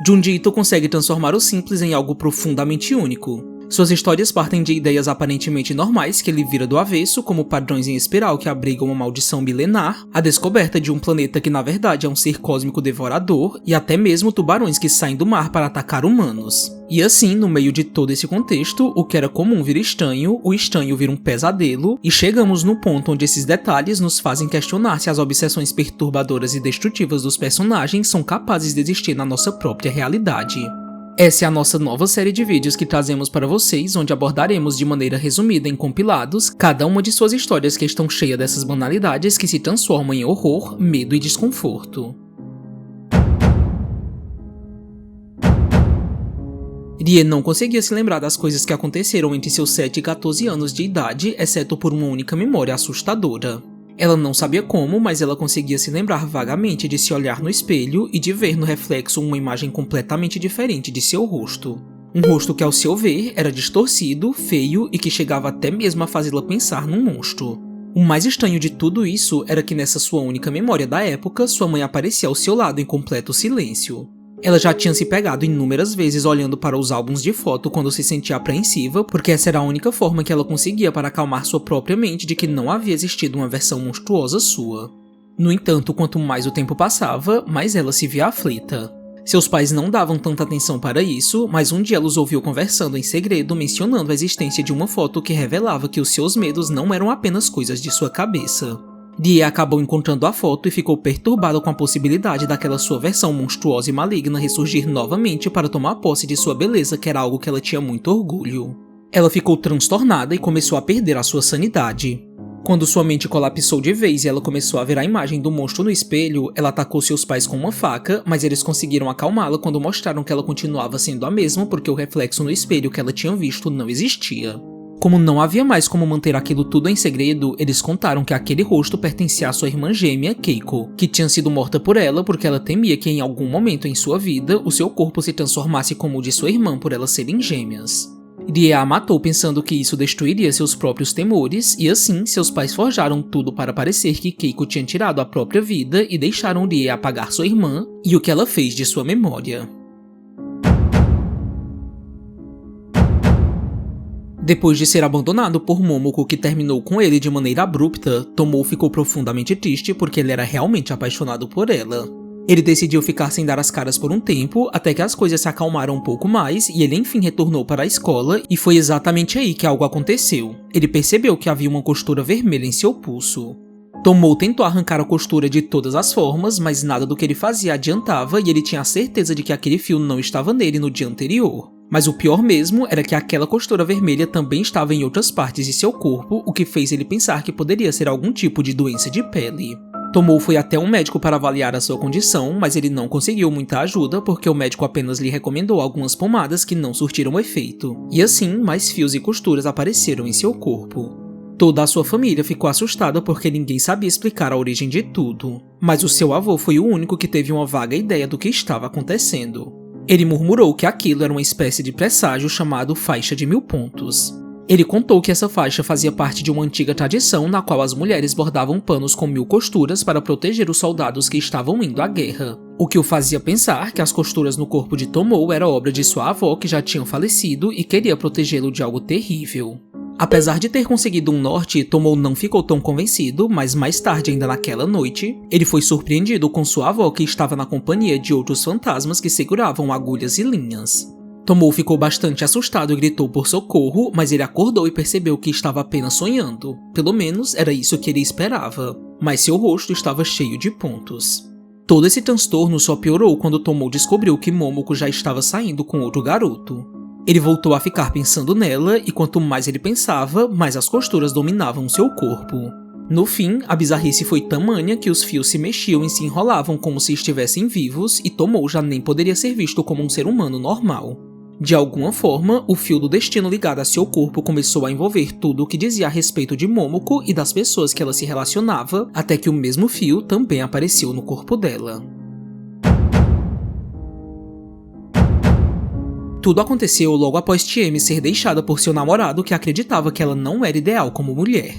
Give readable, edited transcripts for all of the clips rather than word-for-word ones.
Junji Ito consegue transformar o simples em algo profundamente único. Suas histórias partem de ideias aparentemente normais que ele vira do avesso, como padrões em espiral que abrigam uma maldição milenar, a descoberta de um planeta que na verdade é um ser cósmico devorador, e até mesmo tubarões que saem do mar para atacar humanos. E assim, no meio de todo esse contexto, o que era comum vira estranho, o estranho vira um pesadelo, e chegamos no ponto onde esses detalhes nos fazem questionar se as obsessões perturbadoras e destrutivas dos personagens são capazes de existir na nossa própria realidade. Essa é a nossa nova série de vídeos que trazemos para vocês, onde abordaremos de maneira resumida em compilados cada uma de suas histórias que estão cheias dessas banalidades que se transformam em horror, medo e desconforto. Rie não conseguia se lembrar das coisas que aconteceram entre seus 7 e 14 anos de idade, exceto por uma única memória assustadora. Ela não sabia como, mas ela conseguia se lembrar vagamente de se olhar no espelho e de ver no reflexo uma imagem completamente diferente de seu rosto. Um rosto que, ao seu ver, era distorcido, feio e que chegava até mesmo a fazê-la pensar num monstro. O mais estranho de tudo isso era que nessa sua única memória da época, sua mãe aparecia ao seu lado em completo silêncio. Ela já tinha se pegado inúmeras vezes olhando para os álbuns de foto quando se sentia apreensiva, porque essa era a única forma que ela conseguia para acalmar sua própria mente de que não havia existido uma versão monstruosa sua. No entanto, quanto mais o tempo passava, mais ela se via aflita. Seus pais não davam tanta atenção para isso, mas um dia ela os ouviu conversando em segredo, mencionando a existência de uma foto que revelava que os seus medos não eram apenas coisas de sua cabeça. Rie acabou encontrando a foto e ficou perturbado com a possibilidade daquela sua versão monstruosa e maligna ressurgir novamente para tomar posse de sua beleza, que era algo que ela tinha muito orgulho. Ela ficou transtornada e começou a perder a sua sanidade. Quando sua mente colapsou de vez e ela começou a ver a imagem do monstro no espelho, ela atacou seus pais com uma faca, mas eles conseguiram acalmá-la quando mostraram que ela continuava sendo a mesma porque o reflexo no espelho que ela tinha visto não existia. Como não havia mais como manter aquilo tudo em segredo, eles contaram que aquele rosto pertencia à sua irmã gêmea, Keiko, que tinha sido morta por ela porque ela temia que em algum momento em sua vida o seu corpo se transformasse como o de sua irmã por elas serem gêmeas. Rie a matou pensando que isso destruiria seus próprios temores, e assim seus pais forjaram tudo para parecer que Keiko tinha tirado a própria vida e deixaram Rie apagar sua irmã e o que ela fez de sua memória. Depois de ser abandonado por Momoko, que terminou com ele de maneira abrupta, Tomou ficou profundamente triste porque ele era realmente apaixonado por ela. Ele decidiu ficar sem dar as caras por um tempo, até que as coisas se acalmaram um pouco mais e ele enfim retornou para a escola, e foi exatamente aí que algo aconteceu. Ele percebeu que havia uma costura vermelha em seu pulso. Tomou tentou arrancar a costura de todas as formas, mas nada do que ele fazia adiantava e ele tinha a certeza de que aquele fio não estava nele no dia anterior. Mas o pior mesmo era que aquela costura vermelha também estava em outras partes de seu corpo, o que fez ele pensar que poderia ser algum tipo de doença de pele. Tomou foi até um médico para avaliar a sua condição, mas ele não conseguiu muita ajuda porque o médico apenas lhe recomendou algumas pomadas que não surtiram efeito. E assim, mais fios e costuras apareceram em seu corpo. Toda a sua família ficou assustada porque ninguém sabia explicar a origem de tudo. Mas o seu avô foi o único que teve uma vaga ideia do que estava acontecendo. Ele murmurou que aquilo era uma espécie de presságio chamado Faixa de 1000 pontos. Ele contou que essa faixa fazia parte de uma antiga tradição na qual as mulheres bordavam panos com 1000 costuras para proteger os soldados que estavam indo à guerra. O que o fazia pensar que as costuras no corpo de Tomou era obra de sua avó que já tinha falecido e queria protegê-lo de algo terrível. Apesar de ter conseguido um norte, Tomou não ficou tão convencido, mas mais tarde ainda naquela noite, ele foi surpreendido com sua avó que estava na companhia de outros fantasmas que seguravam agulhas e linhas. Tomou ficou bastante assustado e gritou por socorro, mas ele acordou e percebeu que estava apenas sonhando. Pelo menos era isso que ele esperava, mas seu rosto estava cheio de pontos. Todo esse transtorno só piorou quando Tomou descobriu que Momoko já estava saindo com outro garoto. Ele voltou a ficar pensando nela, e quanto mais ele pensava, mais as costuras dominavam seu corpo. No fim, a bizarrice foi tamanha que os fios se mexiam e se enrolavam como se estivessem vivos, e Tomou já nem poderia ser visto como um ser humano normal. De alguma forma, o fio do destino ligado a seu corpo começou a envolver tudo o que dizia a respeito de Momoko e das pessoas que ela se relacionava, até que o mesmo fio também apareceu no corpo dela. Tudo aconteceu logo após Chiemi ser deixada por seu namorado, que acreditava que ela não era ideal como mulher.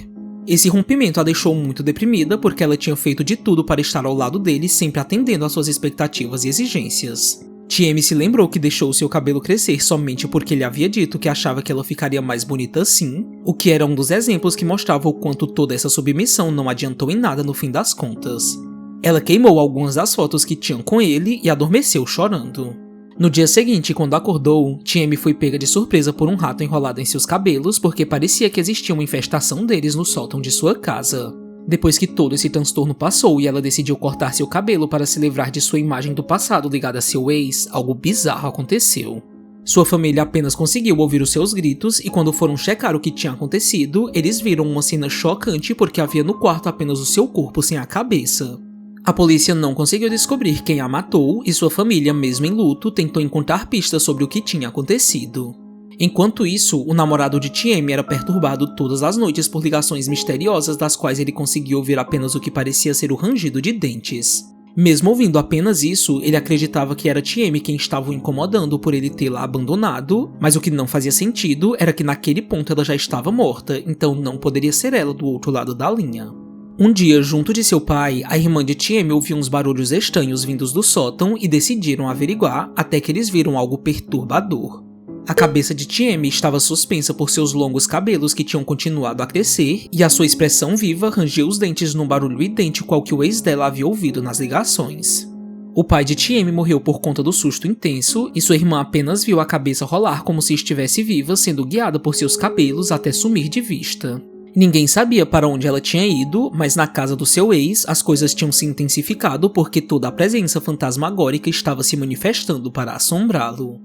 Esse rompimento a deixou muito deprimida porque ela tinha feito de tudo para estar ao lado dele, sempre atendendo às suas expectativas e exigências. Chiemi se lembrou que deixou seu cabelo crescer somente porque ele havia dito que achava que ela ficaria mais bonita assim, o que era um dos exemplos que mostrava o quanto toda essa submissão não adiantou em nada no fim das contas. Ela queimou algumas das fotos que tinham com ele e adormeceu chorando. No dia seguinte, quando acordou, Chiemi foi pega de surpresa por um rato enrolado em seus cabelos porque parecia que existia uma infestação deles no sótão de sua casa. Depois que todo esse transtorno passou e ela decidiu cortar seu cabelo para se livrar de sua imagem do passado ligada a seu ex, algo bizarro aconteceu. Sua família apenas conseguiu ouvir os seus gritos e quando foram checar o que tinha acontecido, eles viram uma cena chocante porque havia no quarto apenas o seu corpo sem a cabeça. A polícia não conseguiu descobrir quem a matou e sua família, mesmo em luto, tentou encontrar pistas sobre o que tinha acontecido. Enquanto isso, o namorado de Chiemi era perturbado todas as noites por ligações misteriosas das quais ele conseguia ouvir apenas o que parecia ser o rangido de dentes. Mesmo ouvindo apenas isso, ele acreditava que era Chiemi quem estava o incomodando por ele tê-la abandonado, mas o que não fazia sentido era que naquele ponto ela já estava morta, então não poderia ser ela do outro lado da linha. Um dia, junto de seu pai, a irmã de Chiemi ouviu uns barulhos estranhos vindos do sótão e decidiram averiguar até que eles viram algo perturbador. A cabeça de Chiemi estava suspensa por seus longos cabelos que tinham continuado a crescer e a sua expressão viva rangeu os dentes num barulho idêntico ao que o ex dela havia ouvido nas ligações. O pai de Chiemi morreu por conta do susto intenso e sua irmã apenas viu a cabeça rolar como se estivesse viva, sendo guiada por seus cabelos até sumir de vista. Ninguém sabia para onde ela tinha ido, mas na casa do seu ex, as coisas tinham se intensificado porque toda a presença fantasmagórica estava se manifestando para assombrá-lo.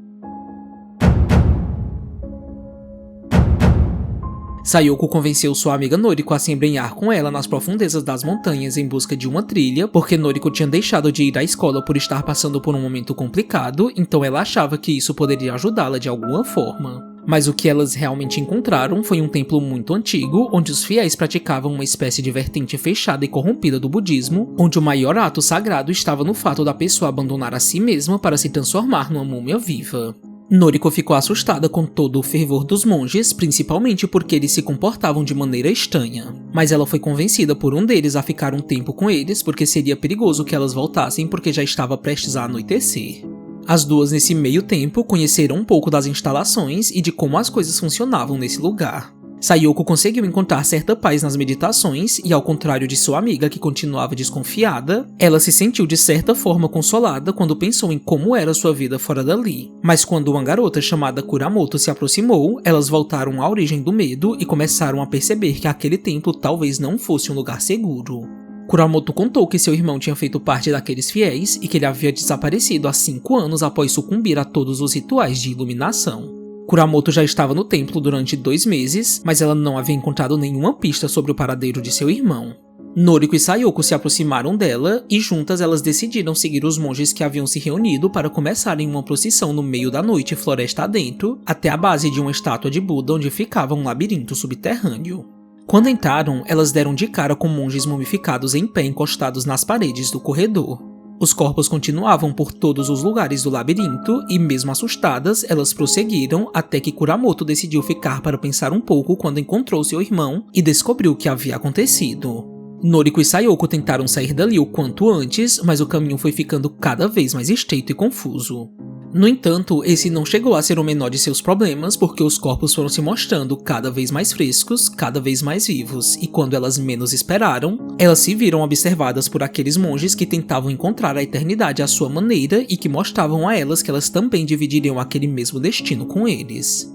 Sayoko convenceu sua amiga Noriko a se embrenhar com ela nas profundezas das montanhas em busca de uma trilha, porque Noriko tinha deixado de ir à escola por estar passando por um momento complicado, então ela achava que isso poderia ajudá-la de alguma forma. Mas o que elas realmente encontraram foi um templo muito antigo, onde os fiéis praticavam uma espécie de vertente fechada e corrompida do budismo, onde o maior ato sagrado estava no fato da pessoa abandonar a si mesma para se transformar numa múmia viva. Noriko ficou assustada com todo o fervor dos monges, principalmente porque eles se comportavam de maneira estranha. Mas ela foi convencida por um deles a ficar um tempo com eles porque seria perigoso que elas voltassem porque já estava prestes a anoitecer. As duas nesse meio tempo conheceram um pouco das instalações e de como as coisas funcionavam nesse lugar. Sayoko conseguiu encontrar certa paz nas meditações e, ao contrário de sua amiga que continuava desconfiada, ela se sentiu de certa forma consolada quando pensou em como era sua vida fora dali. Mas quando uma garota chamada Kuramoto se aproximou, elas voltaram à origem do medo e começaram a perceber que aquele templo talvez não fosse um lugar seguro. Kuramoto contou que seu irmão tinha feito parte daqueles fiéis e que ele havia desaparecido há 5 anos após sucumbir a todos os rituais de iluminação. Kuramoto já estava no templo durante 2 meses, mas ela não havia encontrado nenhuma pista sobre o paradeiro de seu irmão. Noriko e Sayoko se aproximaram dela e juntas elas decidiram seguir os monges que haviam se reunido para começarem uma procissão no meio da noite floresta adentro, até a base de uma estátua de Buda onde ficava um labirinto subterrâneo. Quando entraram, elas deram de cara com monges mumificados em pé encostados nas paredes do corredor. Os corpos continuavam por todos os lugares do labirinto e, mesmo assustadas, elas prosseguiram até que Kuramoto decidiu ficar para pensar um pouco quando encontrou seu irmão e descobriu o que havia acontecido. Noriko e Sayoko tentaram sair dali o quanto antes, mas o caminho foi ficando cada vez mais estreito e confuso. No entanto, esse não chegou a ser o menor de seus problemas porque os corpos foram se mostrando cada vez mais frescos, cada vez mais vivos, e quando elas menos esperaram, elas se viram observadas por aqueles monges que tentavam encontrar a eternidade à sua maneira e que mostravam a elas que elas também dividiriam aquele mesmo destino com eles.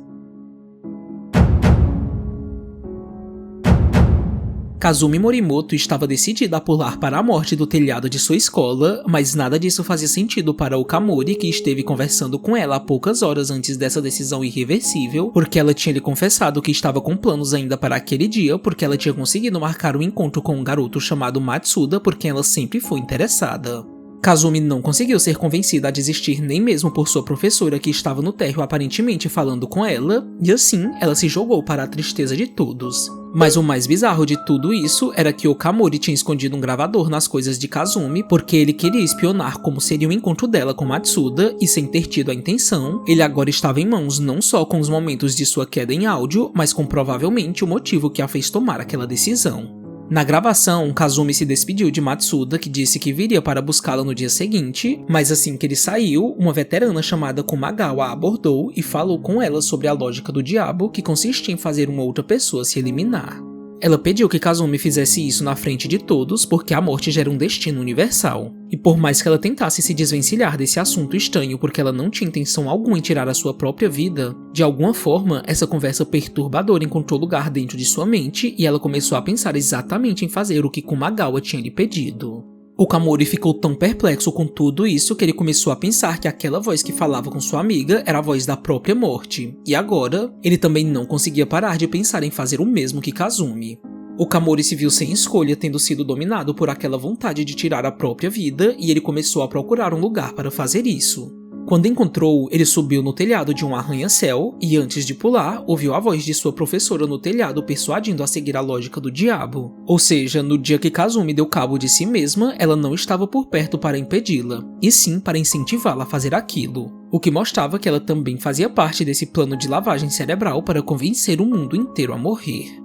Kazumi Morimoto estava decidida a pular para a morte do telhado de sua escola, mas nada disso fazia sentido para Okamori, que esteve conversando com ela há poucas horas antes dessa decisão irreversível, porque ela tinha lhe confessado que estava com planos ainda para aquele dia, porque ela tinha conseguido marcar um encontro com um garoto chamado Matsuda, por quem ela sempre foi interessada. Kazumi não conseguiu ser convencida a desistir nem mesmo por sua professora que estava no térreo aparentemente falando com ela, e assim ela se jogou para a tristeza de todos. Mas o mais bizarro de tudo isso era que Okamori tinha escondido um gravador nas coisas de Kazumi porque ele queria espionar como seria o encontro dela com Matsuda e, sem ter tido a intenção, ele agora estava em mãos não só com os momentos de sua queda em áudio, mas com provavelmente o motivo que a fez tomar aquela decisão. Na gravação, Kazumi se despediu de Matsuda, que disse que viria para buscá-la no dia seguinte, mas assim que ele saiu, uma veterana chamada Kumagawa a abordou e falou com ela sobre a lógica do diabo, que consiste em fazer uma outra pessoa se eliminar. Ela pediu que Kazumi fizesse isso na frente de todos, porque a morte gera um destino universal. E por mais que ela tentasse se desvencilhar desse assunto estranho porque ela não tinha intenção alguma em tirar a sua própria vida, de alguma forma, essa conversa perturbadora encontrou lugar dentro de sua mente e ela começou a pensar exatamente em fazer o que Kumagawa tinha lhe pedido. O Kamori ficou tão perplexo com tudo isso que ele começou a pensar que aquela voz que falava com sua amiga era a voz da própria morte, e agora, ele também não conseguia parar de pensar em fazer o mesmo que Kazumi. O Kamori se viu sem escolha, tendo sido dominado por aquela vontade de tirar a própria vida, e ele começou a procurar um lugar para fazer isso. Quando encontrou, ele subiu no telhado de um arranha-céu e, antes de pular, ouviu a voz de sua professora no telhado persuadindo a seguir a lógica do diabo. Ou seja, no dia que Kazumi deu cabo de si mesma, ela não estava por perto para impedi-la, e sim para incentivá-la a fazer aquilo. O que mostrava que ela também fazia parte desse plano de lavagem cerebral para convencer o mundo inteiro a morrer.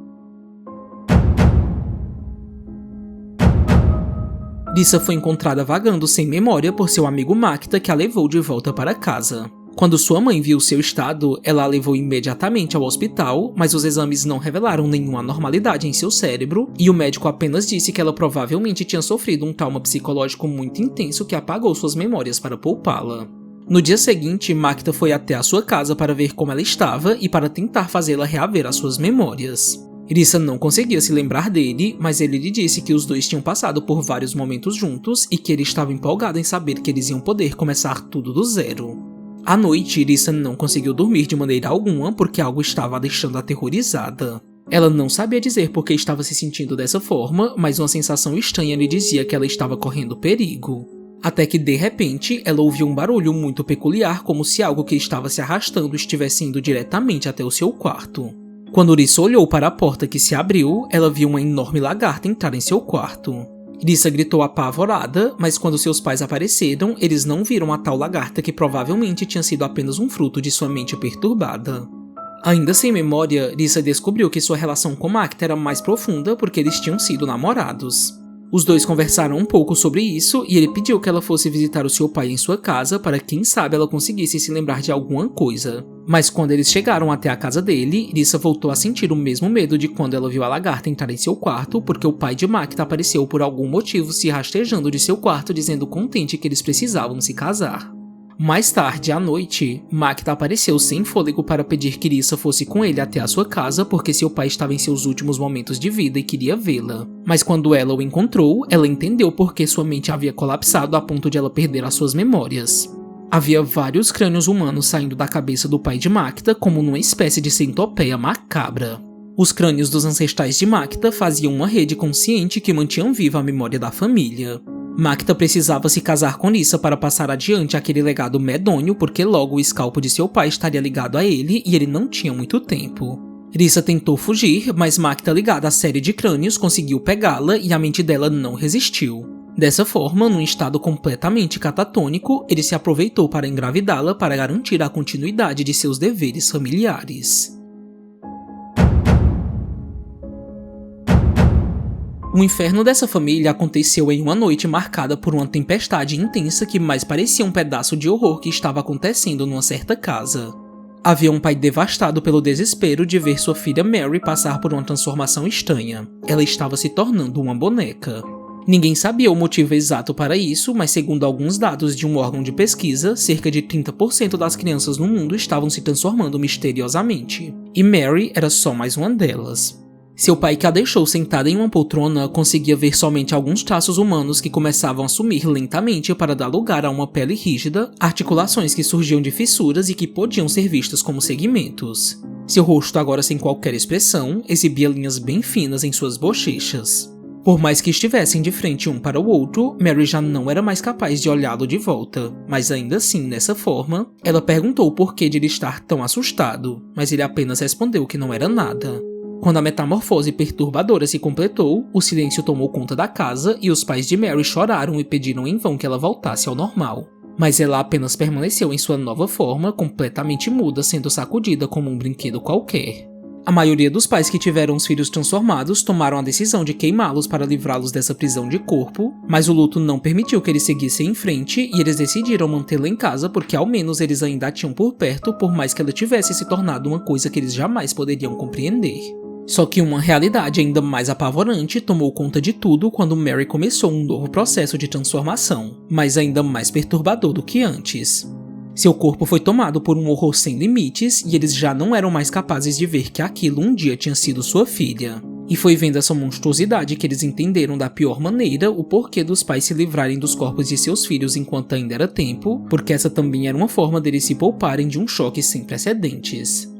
Risa foi encontrada vagando sem memória por seu amigo Makita, que a levou de volta para casa. Quando sua mãe viu seu estado, ela a levou imediatamente ao hospital, mas os exames não revelaram nenhuma anormalidade em seu cérebro, e o médico apenas disse que ela provavelmente tinha sofrido um trauma psicológico muito intenso que apagou suas memórias para poupá-la. No dia seguinte, Makita foi até a sua casa para ver como ela estava e para tentar fazê-la reaver as suas memórias. Risa não conseguia se lembrar dele, mas ele lhe disse que os dois tinham passado por vários momentos juntos e que ele estava empolgado em saber que eles iam poder começar tudo do zero. À noite, Risa não conseguiu dormir de maneira alguma porque algo estava a deixando aterrorizada. Ela não sabia dizer por que estava se sentindo dessa forma, mas uma sensação estranha lhe dizia que ela estava correndo perigo. Até que, de repente, ela ouviu um barulho muito peculiar, como se algo que estava se arrastando estivesse indo diretamente até o seu quarto. Quando Risa olhou para a porta que se abriu, ela viu uma enorme lagarta entrar em seu quarto. Risa gritou apavorada, mas quando seus pais apareceram, eles não viram a tal lagarta que provavelmente tinha sido apenas um fruto de sua mente perturbada. Ainda sem memória, Risa descobriu que sua relação com Makita era mais profunda porque eles tinham sido namorados. Os dois conversaram um pouco sobre isso e ele pediu que ela fosse visitar o seu pai em sua casa para quem sabe ela conseguisse se lembrar de alguma coisa. Mas quando eles chegaram até a casa dele, Risa voltou a sentir o mesmo medo de quando ela viu a lagarta entrar em seu quarto, porque o pai de Makita apareceu por algum motivo se rastejando de seu quarto dizendo contente que eles precisavam se casar. Mais tarde, à noite, Makita apareceu sem fôlego para pedir que Risa fosse com ele até a sua casa porque seu pai estava em seus últimos momentos de vida e queria vê-la. Mas quando ela o encontrou, ela entendeu por que sua mente havia colapsado a ponto de ela perder as suas memórias. Havia vários crânios humanos saindo da cabeça do pai de Makita como numa espécie de centopeia macabra. Os crânios dos ancestrais de Makita faziam uma rede consciente que mantinham viva a memória da família. Makita precisava se casar com Risa para passar adiante aquele legado medonho porque logo o escalpo de seu pai estaria ligado a ele e ele não tinha muito tempo. Risa tentou fugir, mas Makita, ligada à série de crânios, conseguiu pegá-la e a mente dela não resistiu. Dessa forma, num estado completamente catatônico, ele se aproveitou para engravidá-la para garantir a continuidade de seus deveres familiares. O inferno dessa família aconteceu em uma noite marcada por uma tempestade intensa que mais parecia um pedaço de horror que estava acontecendo numa certa casa. Havia um pai devastado pelo desespero de ver sua filha Mary passar por uma transformação estranha. Ela estava se tornando uma boneca. Ninguém sabia o motivo exato para isso, mas segundo alguns dados de um órgão de pesquisa, cerca de 30% das crianças no mundo estavam se transformando misteriosamente. E Mary era só mais uma delas. Seu pai, que a deixou sentada em uma poltrona, conseguia ver somente alguns traços humanos que começavam a sumir lentamente para dar lugar a uma pele rígida, articulações que surgiam de fissuras e que podiam ser vistas como segmentos. Seu rosto, agora sem qualquer expressão, exibia linhas bem finas em suas bochechas. Por mais que estivessem de frente um para o outro, Mary já não era mais capaz de olhá-lo de volta, mas ainda assim, dessa forma, ela perguntou o porquê de ele estar tão assustado, mas ele apenas respondeu que não era nada. Quando a metamorfose perturbadora se completou, o silêncio tomou conta da casa e os pais de Mary choraram e pediram em vão que ela voltasse ao normal. Mas ela apenas permaneceu em sua nova forma, completamente muda, sendo sacudida como um brinquedo qualquer. A maioria dos pais que tiveram os filhos transformados tomaram a decisão de queimá-los para livrá-los dessa prisão de corpo, mas o luto não permitiu que eles seguissem em frente e eles decidiram mantê-la em casa porque ao menos eles ainda a tinham por perto, por mais que ela tivesse se tornado uma coisa que eles jamais poderiam compreender. Só que uma realidade ainda mais apavorante tomou conta de tudo quando Mary começou um novo processo de transformação, mas ainda mais perturbador do que antes. Seu corpo foi tomado por um horror sem limites e eles já não eram mais capazes de ver que aquilo um dia tinha sido sua filha. E foi vendo essa monstruosidade que eles entenderam da pior maneira o porquê dos pais se livrarem dos corpos de seus filhos enquanto ainda era tempo, porque essa também era uma forma deles se pouparem de um choque sem precedentes.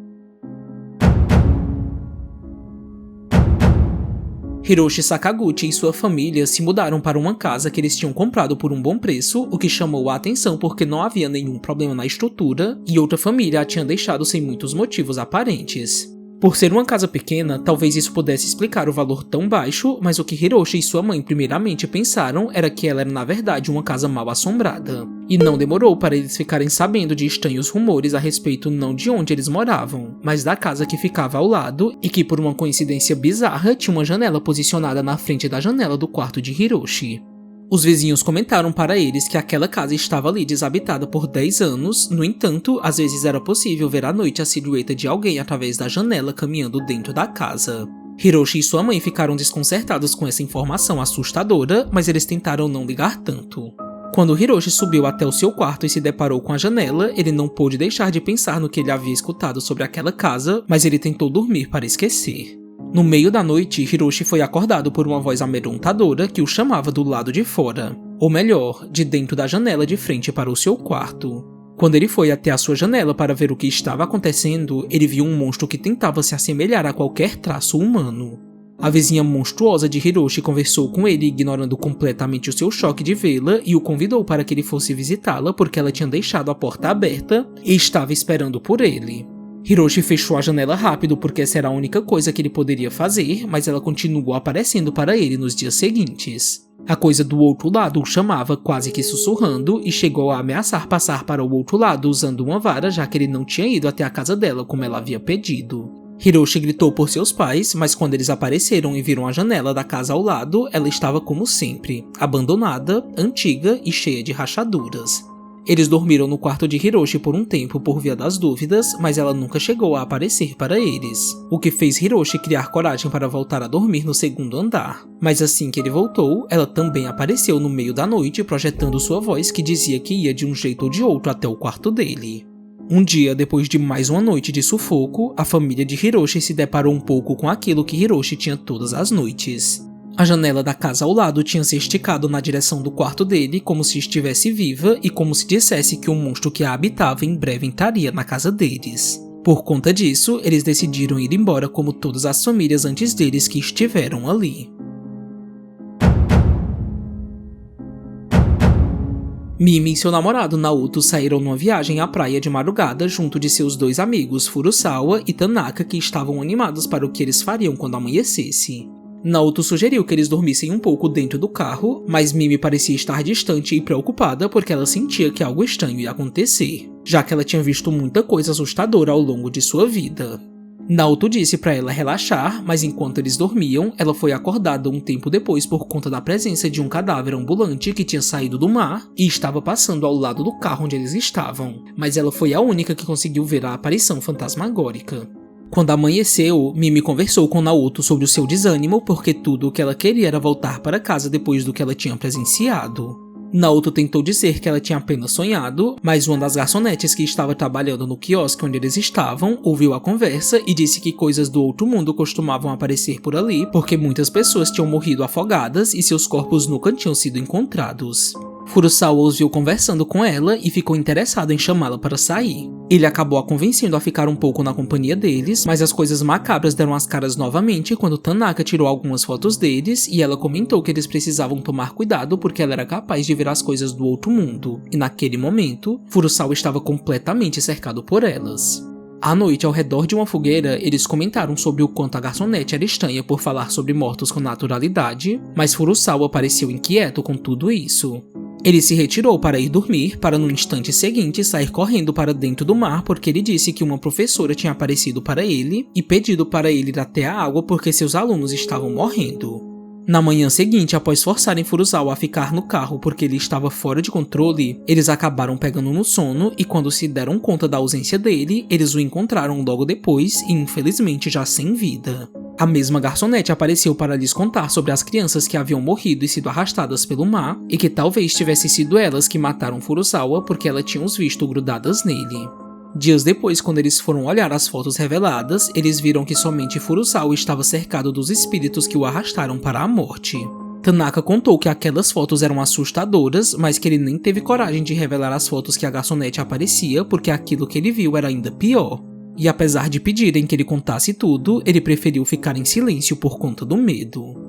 Hiroshi Sakaguchi e sua família se mudaram para uma casa que eles tinham comprado por um bom preço, o que chamou a atenção porque não havia nenhum problema na estrutura e outra família a tinha deixado sem muitos motivos aparentes. Por ser uma casa pequena, talvez isso pudesse explicar o valor tão baixo, mas o que Hiroshi e sua mãe primeiramente pensaram era que ela era na verdade uma casa mal assombrada. E não demorou para eles ficarem sabendo de estranhos rumores a respeito não de onde eles moravam, mas da casa que ficava ao lado e que por uma coincidência bizarra tinha uma janela posicionada na frente da janela do quarto de Hiroshi. Os vizinhos comentaram para eles que aquela casa estava ali desabitada por 10 anos, no entanto, às vezes era possível ver à noite a silhueta de alguém através da janela caminhando dentro da casa. Hiroshi e sua mãe ficaram desconcertados com essa informação assustadora, mas eles tentaram não ligar tanto. Quando Hiroshi subiu até o seu quarto e se deparou com a janela, ele não pôde deixar de pensar no que ele havia escutado sobre aquela casa, mas ele tentou dormir para esquecer. No meio da noite, Hiroshi foi acordado por uma voz amedrontadora que o chamava do lado de fora, ou melhor, de dentro da janela de frente para o seu quarto. Quando ele foi até a sua janela para ver o que estava acontecendo, ele viu um monstro que tentava se assemelhar a qualquer traço humano. A vizinha monstruosa de Hiroshi conversou com ele, ignorando completamente o seu choque de vê-la, e o convidou para que ele fosse visitá-la porque ela tinha deixado a porta aberta e estava esperando por ele. Hiroshi fechou a janela rápido porque essa era a única coisa que ele poderia fazer, mas ela continuou aparecendo para ele nos dias seguintes. A coisa do outro lado o chamava, quase que sussurrando, e chegou a ameaçar passar para o outro lado usando uma vara, já que ele não tinha ido até a casa dela como ela havia pedido. Hiroshi gritou por seus pais, mas quando eles apareceram e viram a janela da casa ao lado, ela estava como sempre, abandonada, antiga e cheia de rachaduras. Eles dormiram no quarto de Hiroshi por um tempo por via das dúvidas, mas ela nunca chegou a aparecer para eles, o que fez Hiroshi criar coragem para voltar a dormir no segundo andar. Mas assim que ele voltou, ela também apareceu no meio da noite projetando sua voz que dizia que ia de um jeito ou de outro até o quarto dele. Um dia, depois de mais uma noite de sufoco, a família de Hiroshi se deparou um pouco com aquilo que Hiroshi tinha todas as noites. A janela da casa ao lado tinha se esticado na direção do quarto dele como se estivesse viva e como se dissesse que o monstro que a habitava em breve entraria na casa deles. Por conta disso, eles decidiram ir embora como todas as famílias antes deles que estiveram ali. Mimi e seu namorado Naoto saíram numa viagem à praia de madrugada junto de seus dois amigos Furusawa e Tanaka, que estavam animados para o que eles fariam quando amanhecesse. Naoto sugeriu que eles dormissem um pouco dentro do carro, mas Mimi parecia estar distante e preocupada porque ela sentia que algo estranho ia acontecer, já que ela tinha visto muita coisa assustadora ao longo de sua vida. Naoto disse para ela relaxar, mas enquanto eles dormiam, ela foi acordada um tempo depois por conta da presença de um cadáver ambulante que tinha saído do mar e estava passando ao lado do carro onde eles estavam, mas ela foi a única que conseguiu ver a aparição fantasmagórica. Quando amanheceu, Mimi conversou com Naoto sobre o seu desânimo porque tudo o que ela queria era voltar para casa depois do que ela tinha presenciado. Naoto tentou dizer que ela tinha apenas sonhado, mas uma das garçonetes que estava trabalhando no quiosque onde eles estavam ouviu a conversa e disse que coisas do outro mundo costumavam aparecer por ali porque muitas pessoas tinham morrido afogadas e seus corpos nunca tinham sido encontrados. Furusawa os viu conversando com ela e ficou interessado em chamá-la para sair. Ele acabou a convencendo a ficar um pouco na companhia deles, mas as coisas macabras deram as caras novamente quando Tanaka tirou algumas fotos deles e ela comentou que eles precisavam tomar cuidado porque ela era capaz de ver as coisas do outro mundo. E naquele momento, Furusawa estava completamente cercado por elas. À noite, ao redor de uma fogueira, eles comentaram sobre o quanto a garçonete era estranha por falar sobre mortos com naturalidade, mas Furusawa pareceu inquieto com tudo isso. Ele se retirou para ir dormir, para no instante seguinte sair correndo para dentro do mar porque ele disse que uma professora tinha aparecido para ele e pedido para ele ir até a água porque seus alunos estavam morrendo. Na manhã seguinte, após forçarem Furusawa a ficar no carro porque ele estava fora de controle, eles acabaram pegando no sono e quando se deram conta da ausência dele, eles o encontraram logo depois e infelizmente já sem vida. A mesma garçonete apareceu para lhes contar sobre as crianças que haviam morrido e sido arrastadas pelo mar, e que talvez tivessem sido elas que mataram Furusawa porque ela tinha os visto grudadas nele. Dias depois, quando eles foram olhar as fotos reveladas, eles viram que somente Furusawa estava cercado dos espíritos que o arrastaram para a morte. Tanaka contou que aquelas fotos eram assustadoras, mas que ele nem teve coragem de revelar as fotos que a garçonete aparecia porque aquilo que ele viu era ainda pior. E apesar de pedirem que ele contasse tudo, ele preferiu ficar em silêncio por conta do medo.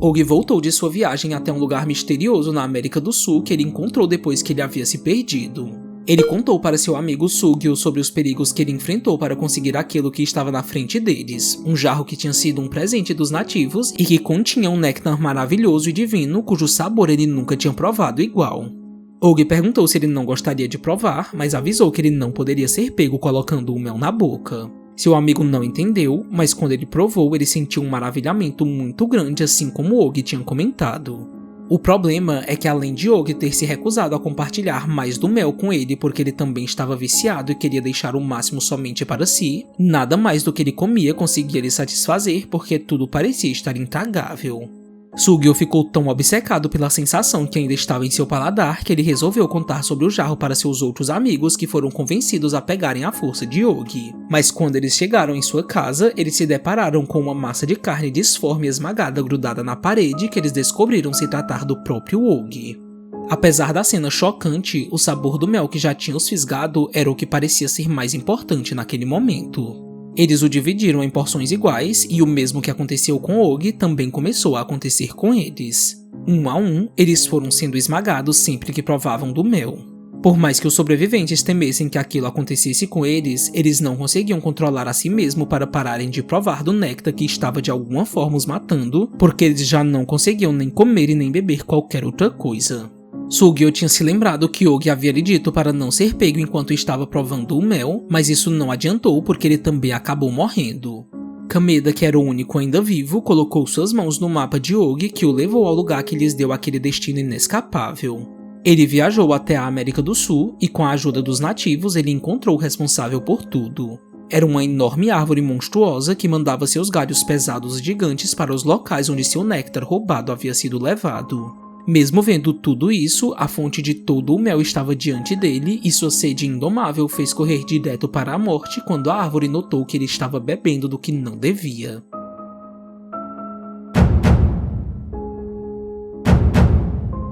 Og voltou de sua viagem até um lugar misterioso na América do Sul que ele encontrou depois que ele havia se perdido. Ele contou para seu amigo Sugio sobre os perigos que ele enfrentou para conseguir aquilo que estava na frente deles, um jarro que tinha sido um presente dos nativos e que continha um néctar maravilhoso e divino cujo sabor ele nunca tinha provado igual. Og perguntou se ele não gostaria de provar, mas avisou que ele não poderia ser pego colocando o mel na boca. Seu amigo não entendeu, mas quando ele provou, ele sentiu um maravilhamento muito grande, assim como Og tinha comentado. O problema é que além de Og ter se recusado a compartilhar mais do mel com ele porque ele também estava viciado e queria deixar o máximo somente para si, nada mais do que ele comia conseguia lhe satisfazer porque tudo parecia estar intragável. Sugio ficou tão obcecado pela sensação que ainda estava em seu paladar que ele resolveu contar sobre o jarro para seus outros amigos que foram convencidos a pegarem a força de Og. Mas quando eles chegaram em sua casa, eles se depararam com uma massa de carne disforme e esmagada grudada na parede que eles descobriram se tratar do próprio Og. Apesar da cena chocante, o sabor do mel que já tinha os fisgado era o que parecia ser mais importante naquele momento. Eles o dividiram em porções iguais e o mesmo que aconteceu com Og também começou a acontecer com eles. Um a um, eles foram sendo esmagados sempre que provavam do mel. Por mais que os sobreviventes temessem que aquilo acontecesse com eles, eles não conseguiam controlar a si mesmo para pararem de provar do néctar que estava de alguma forma os matando, porque eles já não conseguiam nem comer e nem beber qualquer outra coisa. Sugio tinha se lembrado que Og havia lhe dito para não ser pego enquanto estava provando o mel, mas isso não adiantou porque ele também acabou morrendo. Kameda, que era o único ainda vivo, colocou suas mãos no mapa de Og que o levou ao lugar que lhes deu aquele destino inescapável. Ele viajou até a América do Sul e com a ajuda dos nativos ele encontrou o responsável por tudo. Era uma enorme árvore monstruosa que mandava seus galhos pesados e gigantes para os locais onde seu néctar roubado havia sido levado. Mesmo vendo tudo isso, a fonte de todo o mel estava diante dele e sua sede indomável fez correr direto para a morte quando a árvore notou que ele estava bebendo do que não devia.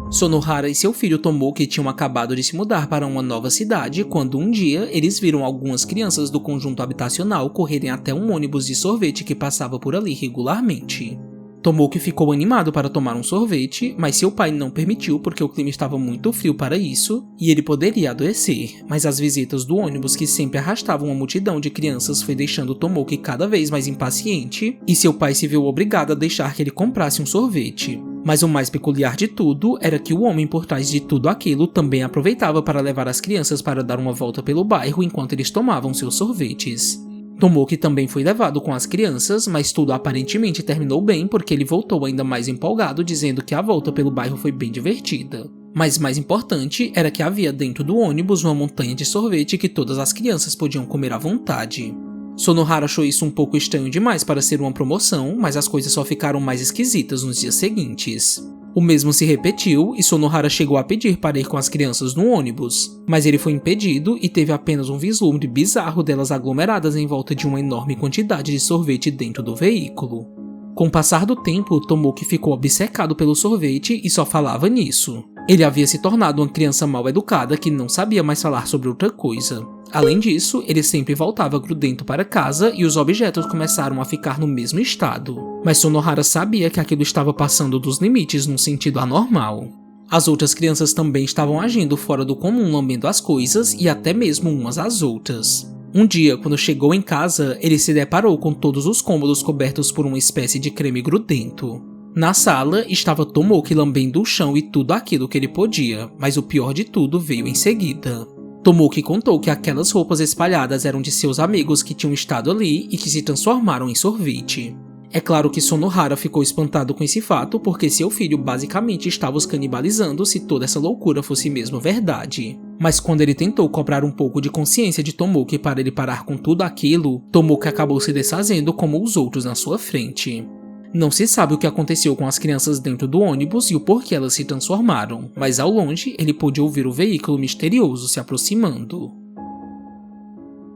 Sonohara e seu filho Tomoki tinham acabado de se mudar para uma nova cidade quando um dia eles viram algumas crianças do conjunto habitacional correrem até um ônibus de sorvete que passava por ali regularmente. Tomoki ficou animado para tomar um sorvete, mas seu pai não permitiu porque o clima estava muito frio para isso e ele poderia adoecer, mas as visitas do ônibus que sempre arrastavam uma multidão de crianças foi deixando Tomoki cada vez mais impaciente e seu pai se viu obrigado a deixar que ele comprasse um sorvete. Mas o mais peculiar de tudo era que o homem por trás de tudo aquilo também aproveitava para levar as crianças para dar uma volta pelo bairro enquanto eles tomavam seus sorvetes. Tomoki também foi levado com as crianças, mas tudo aparentemente terminou bem porque ele voltou ainda mais empolgado dizendo que a volta pelo bairro foi bem divertida. Mas mais importante era que havia dentro do ônibus uma montanha de sorvete que todas as crianças podiam comer à vontade. Sonohara achou isso um pouco estranho demais para ser uma promoção, mas as coisas só ficaram mais esquisitas nos dias seguintes. O mesmo se repetiu e Sonohara chegou a pedir para ir com as crianças no ônibus, mas ele foi impedido e teve apenas um vislumbre bizarro delas aglomeradas em volta de uma enorme quantidade de sorvete dentro do veículo. Com o passar do tempo, Tomoki ficou obcecado pelo sorvete e só falava nisso. Ele havia se tornado uma criança mal educada que não sabia mais falar sobre outra coisa. Além disso, ele sempre voltava grudento para casa e os objetos começaram a ficar no mesmo estado. Mas Sonohara sabia que aquilo estava passando dos limites num sentido anormal. As outras crianças também estavam agindo fora do comum, lambendo as coisas e até mesmo umas às outras. Um dia, quando chegou em casa, ele se deparou com todos os cômodos cobertos por uma espécie de creme grudento. Na sala, estava Tomoki lambendo o chão e tudo aquilo que ele podia, mas o pior de tudo veio em seguida. Tomoki contou que aquelas roupas espalhadas eram de seus amigos que tinham estado ali e que se transformaram em sorvete. É claro que Sonohara ficou espantado com esse fato porque seu filho basicamente estava os canibalizando se toda essa loucura fosse mesmo verdade. Mas quando ele tentou cobrar um pouco de consciência de Tomoki para ele parar com tudo aquilo, Tomoki acabou se desfazendo como os outros na sua frente. Não se sabe o que aconteceu com as crianças dentro do ônibus e o porquê elas se transformaram, mas ao longe ele pôde ouvir o veículo misterioso se aproximando.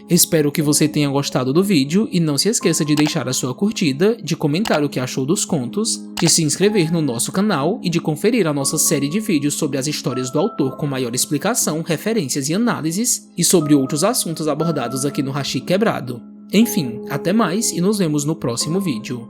Espero que você tenha gostado do vídeo e não se esqueça de deixar a sua curtida, de comentar o que achou dos contos, de se inscrever no nosso canal e de conferir a nossa série de vídeos sobre as histórias do autor com maior explicação, referências e análises, e sobre outros assuntos abordados aqui no Hashi Quebrado. Enfim, até mais e nos vemos no próximo vídeo.